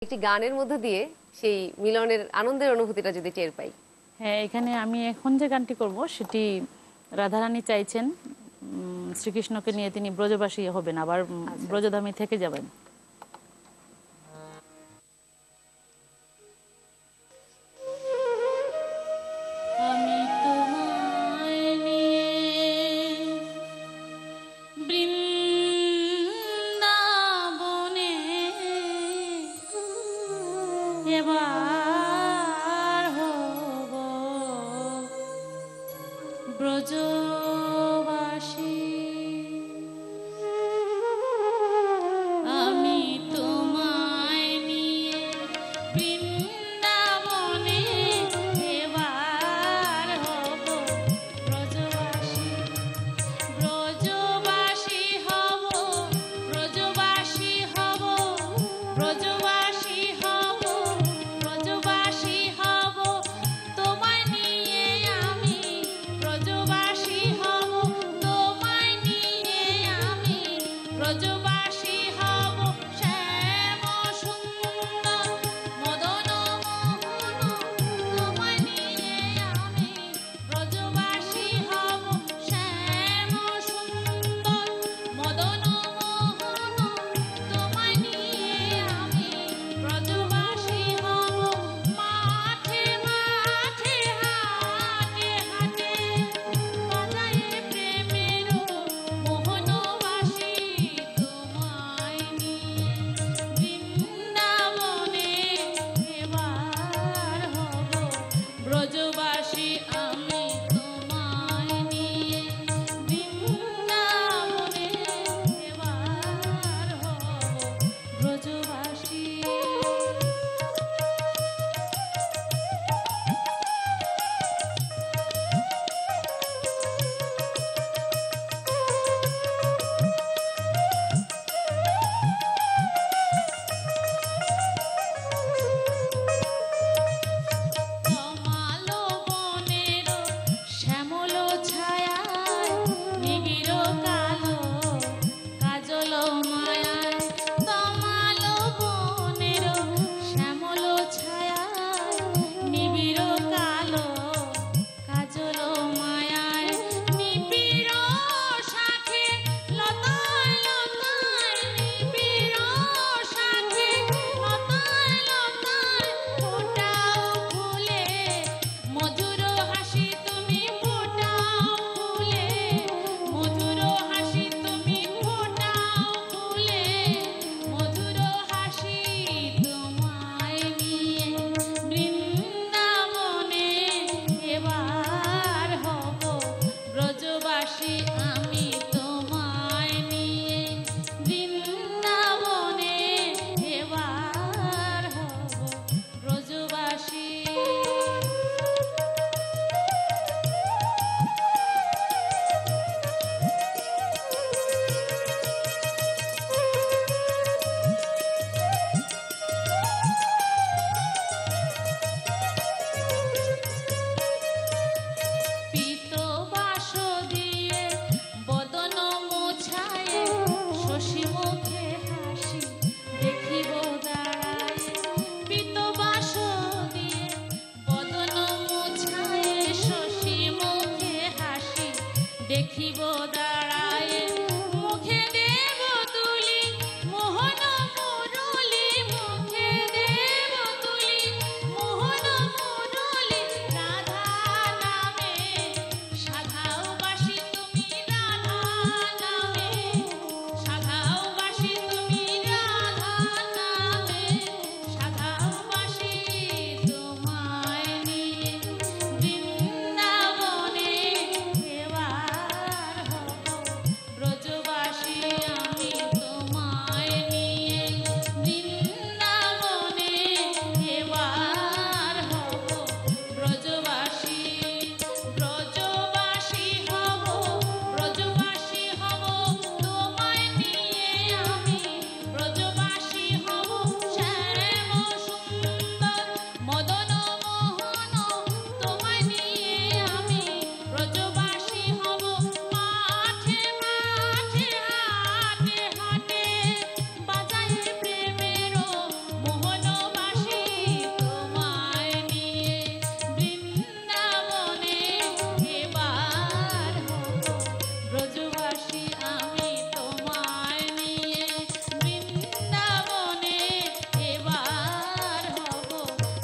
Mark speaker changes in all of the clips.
Speaker 1: একটি গানের মধ্য দিয়ে সেই মিলনের আনন্দের অনুভূতিটা যদি টের পাই।
Speaker 2: হ্যাঁ, এখানে আমি এখন যে গানটি করব সেটি রাধারানী চাইছেন শ্রীকৃষ্ণকে নিয়ে তিনি ব্রজবাসী হবেন, আবার
Speaker 1: আচ্ছা আচ্ছা।
Speaker 2: ব্রজধামে থেকে যাবেন। আমি তোমায় নিয়ে বৃন্দাবনে এবার হব ব্রজবাসী। আমি তোমায় নিয়ে বৃন্দাবনে এবার হব ব্রজবাসী। ব্রজবাসী হব, ব্রজবাসী হব, ব্রজবাসী হব, ব্রজবাসী হব। তোমায় নিয়ে আমি ব্রজবাসী হব, তোমায় নিয়ে আমি ব্রজবাসী হব। শ্যাম সুন্দর মদন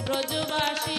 Speaker 2: ব্রজবাসী